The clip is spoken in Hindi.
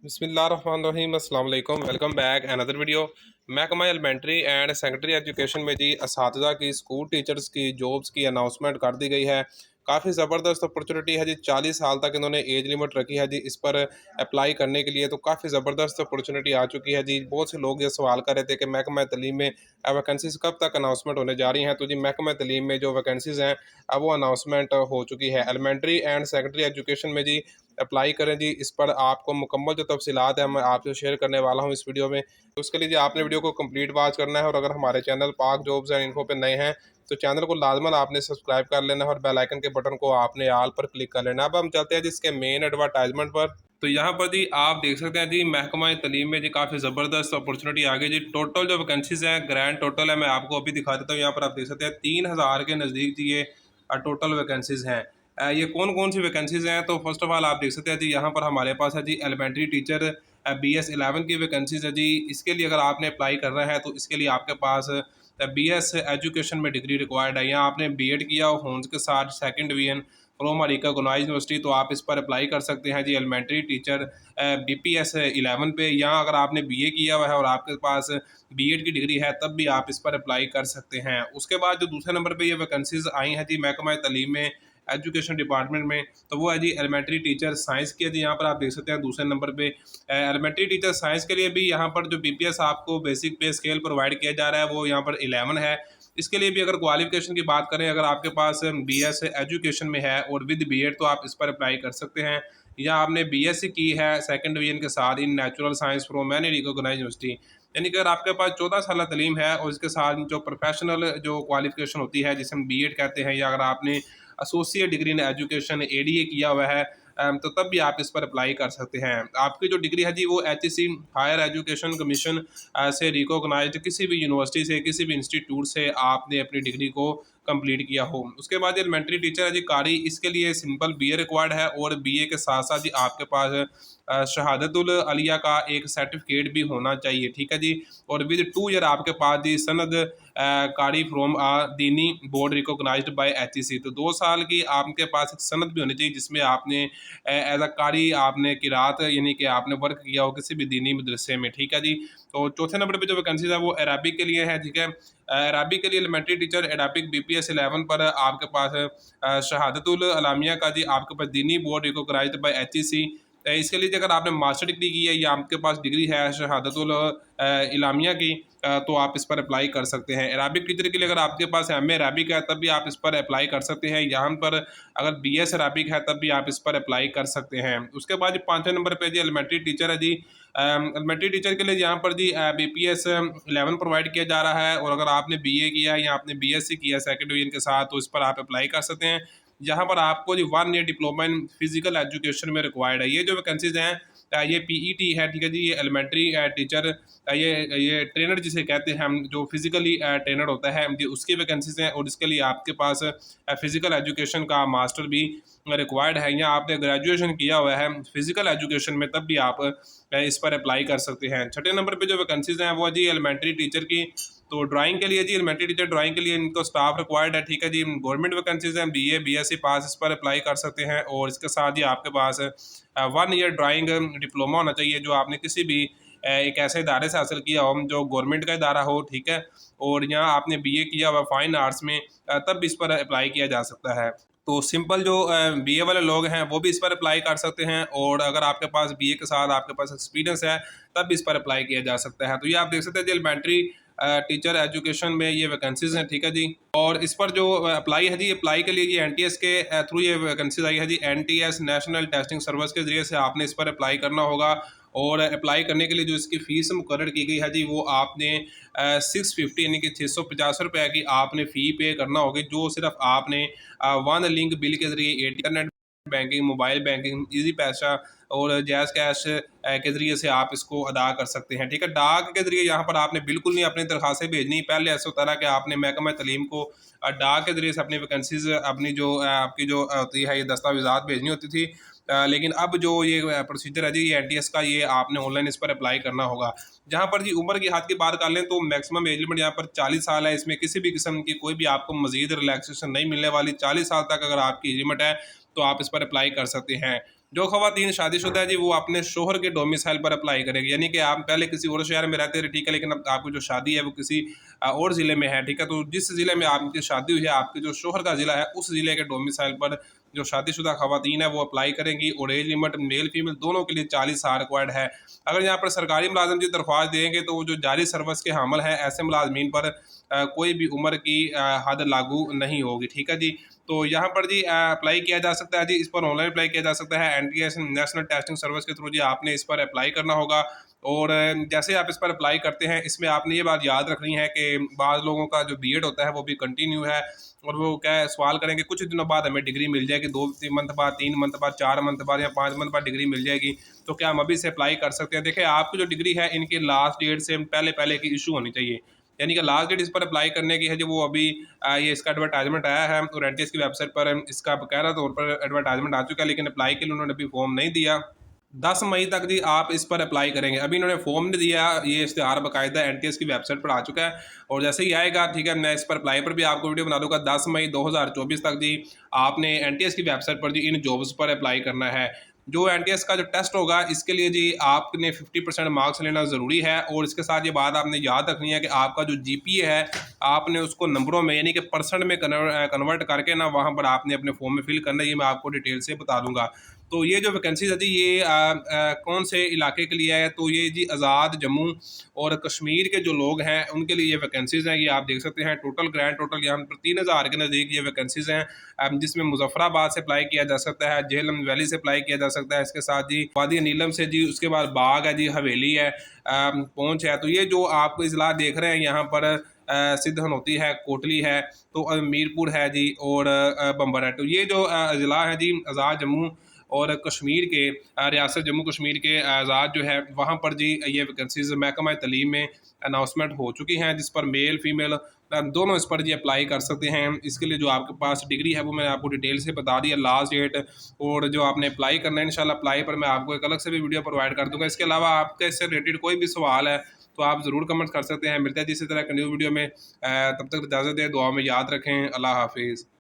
बिस्मिल्लाहिर्रहमानिर्रहीम अस्सलाम वालेकुम। Welcome back another video. महकमा एलिमेंट्री एंड सेकेंडरी एजुकेशन में जी असातिज़ा की स्कूल टीचर्स की जॉब्स की अनाउंसमेंट कर दी गई है। काफ़ी ज़बरदस्त अपॉर्चुनिटी है जी। 40 साल तक इन्होंने एज लिमिट रखी है जी इस पर अप्लाई करने के लिए, तो काफ़ी ज़बरदस्त अपॉर्चुनिटी आ चुकी है जी। बहुत से लोग ये सवाल कर रहे थे कि महकमा तलीम में वैकेंसीज़ कब तक अनाउंसमेंट होने जा रही हैं। तो जी महकमा तलीम में जो वैकेंसीज़ हैं अब वो अनाउंसमेंट हो चुकी है। एलिमेंट्री एंड सेकेंडरी एजुकेशन में जी अप्लाई करें जी। इस पर आपको मुकम्मल जो तफसीलात है मैं आपसे शेयर करने वाला हूँ इस वीडियो में। तो उसके लिए जी आपने वीडियो को कंप्लीट वॉच करना है, और अगर हमारे चैनल पाक जॉब्स एंड इन्फो पे नए हैं तो चैनल को लाजमन आपने सब्सक्राइब कर लेना है और बेल आइकन के बटन को आपने आल पर क्लिक कर लेना है। अब हम चलते हैं जिसके मेन एडवर्टाइजमेंट पर। तो यहाँ पर जी आप देख सकते हैं जी महकमा तलीम में जी काफ़ी ज़बरदस्त अपॉर्चुनिटी आ गई जी। टोटल जो वैकेंसीज हैं ग्रैंड टोटल है, मैं आपको अभी दिखा देता हूँ। यहाँ पर आप देख सकते हैं 3000 के नज़दीक जी ये टोटल वैकेंसीज हैं। ये कौन कौन सी वैकेंसीज हैं, तो फर्स्ट ऑफ ऑल आप देख सकते हैं जी यहाँ पर हमारे पास है जी एलिमेंट्री टीचर BS 11 की वैकेंसीज है जी। इसके लिए अगर आपने अप्लाई करना है तो इसके लिए आपके पास BS एजुकेशन में डिग्री रिक्वायर्ड है, या आपने B.Ed किया हो होन्स के साथ second division from recognised university, तो आप इस पर अप्लाई कर सकते हैं जी एलिमेंट्री टीचर BPS 11 पे। या अगर आपने BA किया हुआ है और आपके पास B.Ed की डिग्री है तब भी आप इस पर अप्लाई कर सकते हैं। उसके बाद जो दूसरे नंबर पर ये वैकेंसीज आई हैं जी महकमा तलीम में एजुकेशन डिपार्टमेंट में, तो वो है जी एलिमेंट्री टीचर साइंस की है जी। यहाँ पर आप देख सकते हैं दूसरे नंबर पे एलिमेंट्री टीचर साइंस के लिए भी यहाँ पर जो BPS आपको बेसिक पे स्केल प्रोवाइड किया जा रहा है वो यहाँ पर 11 है। इसके लिए भी अगर क्वालिफिकेशन की बात करें, अगर आपके पास BS एजुकेशन में है और विद B.Ed तो आप इस पर अप्लाई कर सकते हैं। या आपने BSc की है सेकंड डिवीजन के साथ in natural science from any recognised university, यानी कि अगर आपके पास 14 साल तलीम है और इसके साथ जो प्रोफेशनल जो क्वालिफिकेशन होती है जिसे हम B.Ed कहते हैं, या अगर आपने associate degree in education ADA किया हुआ है तो तब भी आप इस पर अप्लाई कर सकते हैं। आपकी जो डिग्री है जी वो HEC हायर एजुकेशन कमीशन से रिकॉग्नाइज्ड किसी भी यूनिवर्सिटी से किसी भी इंस्टीट्यूट से आपने अपनी डिग्री को कंप्लीट किया हो। उसके बाद एलिमेंट्री टीचर है जी कारी, इसके लिए सिंपल BA रिक्वायर्ड है और BA के साथ साथ जी आपके पास शहादतुल अलिया का एक सर्टिफिकेट भी होना चाहिए, ठीक है जी। और विद 2 ईयर आपके पास जी सनद कारी फ्रॉम दीनी बोर्ड रिकॉग्नाइज्ड बाय HEC, तो 2 साल की आपके पास एक सनद भी होनी चाहिए जिसमें आपने एज अ कारी आपने किरात यानी कि आपने वर्क किया हो किसी भी दीनी मदरसे में, ठीक है जी। तो चौथे नंबर पे जो वैकेंसीज है वो अरबिक के लिए है, ठीक है। अरबिक के लिए एलिमेंट्री टीचर अरबिक BPS 11 पर आपके पास शहादतुल अलामिया का जी आपके पास दीनी बोर्ड रिकॉग्नाइज्ड बाय HEC। इसके लिए अगर आपने मास्टर डिग्री की है या आपके पास डिग्री है शहादतुल इलामिया की, तो आप इस पर अप्लाई कर सकते हैं। अरबिक टीचर के लिए अगर आपके पास MA अरबिक है तब भी आप इस पर अप्लाई कर सकते हैं। यहाँ पर अगर BS अरबिक है तब भी आप इस पर अप्लाई कर सकते हैं। उसके बाद जो पाँचवें नंबर पर जी एलिमेंट्री टीचर है जी। एलिमेंट्री टीचर के लिए यहाँ पर जी BPS 11 प्रोवाइड किया जा रहा है, और अगर आपने BA किया है या आपने BSc किया है सेकेंड डिवीजन के साथ तो इस पर आप अप्लाई कर सकते हैं। यहाँ पर आपको जी 1 year diploma in physical education में रिक्वायर्ड है। ये जो वैकेंसीज हैं ये PET है, ठीक है जी। ये एलिमेंट्री टीचर ये ट्रेनर जिसे कहते हैं हम, जो फिजिकली ट्रेनर होता है जी, उसकी वैकेंसीज हैं। और इसके लिए आपके पास फिजिकल एजुकेशन का मास्टर भी रिक्वायर्ड है, या आपने ग्रेजुएशन किया हुआ है फिजिकल एजुकेशन में तब भी आप इस पर अप्लाई कर सकते हैं। छठे नंबर पे जो वैकेंसीज हैं वो जी एलिमेंट्री टीचर की, तो ड्राइंग के लिए जी एलिमेंट्री टीचर ड्राइंग के लिए इनको स्टाफ रिक्वायर्ड है, ठीक है जी। गवर्नमेंट वैकेंसीज हैं BA BSc पास इस पर अप्लाई कर सकते हैं। और इसके साथ ही आपके पास 1 ईयर ड्राइंग डिप्लोमा होना चाहिए जो आपने किसी भी एक ऐसे इदारे से हासिल किया हो जो गवर्नमेंट का इदारा हो, ठीक है। और यहाँ आपने BA किया हुआ फाइन आर्ट्स में तब भी इस पर अप्लाई किया जा सकता है। तो सिंपल जो BA वाले लोग हैं वो भी इस पर अप्लाई कर सकते हैं, और अगर आपके पास BA के साथ आपके पास एक्सपीरियंस है तब भी इस पर अप्लाई किया जा सकता है। तो ये आप देख सकते हैं जी एलिमेंट्री टीचर एजुकेशन में ये वैकेंसीज हैं, ठीक है जी। और इस पर जो अप्लाई है जी, अप्लाई के लिए ये NTS के थ्रू ये वैकेंसीज आई है जी। NTS नेशनल टेस्टिंग सर्विस के ज़रिए से आपने इस पर अप्लाई करना होगा, और अप्लाई करने के लिए जो इसकी फ़ीस मुकर्रर की गई है जी वो आपने 650 यानी कि 650 रुपये की आपने फ़ी पे करना होगी, जो सिर्फ आपने वन लिंक बिल के ज़रिए internet banking, mobile banking, easy पैसा और जैज़ कैश के ज़रिए से आप इसको अदा कर सकते हैं, ठीक है। डाक के ज़रिए यहाँ पर आपने बिल्कुल नहीं अपनी दरख्वास्तें भेजनी। पहले ऐसा होता रहा कि आपने महकमा तलीम को डाक के ज़रिए से अपनी वैकेंसीज अपनी जो आपकी जो होती है ये दस्तावेज़ात भेजनी होती थी। लेकिन अब जो ये प्रोसीजर है जी ये NTS का, ये आपने ऑनलाइन इस पर अप्लाई करना होगा। जहाँ पर जी उम्र की हद की बात कर लें तो मैक्सिमम एज लिमिट यहाँ पर 40 साल है। इसमें किसी भी किस्म की कोई भी आपको मजीद रिलैक्सेशन नहीं मिलने वाली। 40 साल तक अगर आपकी एज लिमिट है तो आप इस पर अप्लाई कर सकते हैं। जो ख़वातीन शादीशुदा है जी वो अपने शोहर के डोमिसाइल पर अप्लाई करेगी, यानी कि आप पहले किसी और शहर में रहते थे, ठीक है, लेकिन अब आपकी जो शादी है वो किसी और ज़िले में है, ठीक है, तो जिस ज़िले में आपकी शादी हुई है, आपके जो शोहर का ज़िला है उस ज़िले के डोमिसाइल पर जो शादीशुदा ख़वातीन है वो अप्लाई करेंगी। और एज लिमिट मेल फीमेल दोनों के लिए 40 साल रिक्वायर्ड है। अगर यहाँ पर सरकारी मुलाजिम जी दरख्वास्त देंगे तो वो जो जारी सर्विस के हामिल हैं ऐसे मुलाजमीन पर कोई भी उम्र की हद लागू नहीं होगी, ठीक है जी। तो यहाँ पर जी अप्लाई किया जा सकता है जी, इस पर ऑनलाइन अप्लाई किया जा सकता है। एनटीएस नेशनल टेस्टिंग सर्विस के थ्रू जी आपने इस पर अप्लाई करना होगा। और जैसे आप इस पर अप्लाई करते हैं, इसमें आपने ये बात याद रखनी है कि बाज़ लोगों का जो बीएड होता है वो भी कंटिन्यू है, और वो क्या है सवाल करेंगे कुछ दिनों बाद हमें डिग्री मिल जाएगी, 2 मंथ बाद, 3 मंथ बाद, 4 मंथ बाद या 5 मंथ बाद डिग्री मिल जाएगी, तो क्या हम अभी से अप्लाई कर सकते हैं? देखिए, आपकी जो डिग्री है इनकी लास्ट डेट से पहले पहले की इशू होनी चाहिए, यानी कि लास्ट डेट इस पर अप्लाई करने की है जो वो अभी ये इसका एडवर्टाइजमेंट आया है और एनटीएस की वेबसाइट पर इसका बकायदा तौर पर एडवर्टाइजमेंट आ चुका है, लेकिन अप्लाई के लिए उन्होंने अभी फॉर्म नहीं दिया। 10 मई तक जी आप इस पर अप्लाई करेंगे। अभी इन्होंने फॉर्म नहीं दिया, ये इश्तिहार बाकायदा एनटीएस की वेबसाइट पर आ चुका है, और जैसे ही आएगा, ठीक है, मैं इस पर अप्लाई पर भी आपको वीडियो बना दूंगा। 10 मई 2024 तक जी आपने एनटीएस की वेबसाइट पर जी इन जॉब्स पर अप्लाई करना है। जो एनटीएस का जो टेस्ट होगा इसके लिए जी आपने 50% मार्क्स लेना ज़रूरी है, और इसके साथ ये बात आपने याद रखनी है कि आपका जो जीपीए है आपने उसको नंबरों में यानी कि परसेंट में कन्वर्ट करके ना वहाँ पर आपने अपने फॉर्म में फिल करना है। ये मैं आपको डिटेल से बता दूंगा। तो ये जो वैकेंसीज है जी ये कौन से इलाके के लिए है? तो ये जी आज़ाद जम्मू और कश्मीर के जो लोग हैं उनके लिए ये वैकेंसीज़ हैं। ये आप देख सकते हैं, टोटल ग्रैंड टोटल यहाँ पर 3000 के नज़दीक ये वैकेंसीज़ हैं, जिसमें मुजफ्फराबाद से अप्लाई किया जा सकता है, झेलम वैली से अप्लाई किया जा सकता है, इसके साथ जी वादी नीलम से जी, उसके बाद बाग है जी, हवेली है, पहुँच है। तो ये जो आप इजला देख रहे हैं यहाँ पर सिद्ध हनोती है, कोटली है, तो मीरपुर है जी, और बम्बर है। तो ये जो अजला है जी आज़ाद जम्मू और कश्मीर के रियासत जम्मू कश्मीर के आज़ाद जो है वहाँ पर जी ये वैकेंसीज महकमा तलीम में अनाउंसमेंट हो चुकी हैं, जिस पर मेल फीमेल दोनों इस पर जी अप्लाई कर सकते हैं। इसके लिए जो आपके पास डिग्री है वो मैंने आपको डिटेल से बता दिया, लास्ट डेट और जो आपने अप्लाई करना है। इंशाल्लाह अप्लाई पर मैं आपको एक अलग से भी वीडियो प्रोवाइड कर दूंगा। इसके अलावा आपके इससे रिलेटेड कोई भी सवाल है तो आप ज़रूर कमेंट कर सकते हैं। मिलते हैं इसी तरह के न्यू वीडियो में, तब तक इजाज़त दें, दुआ में याद रखें। अल्लाह हाफिज़।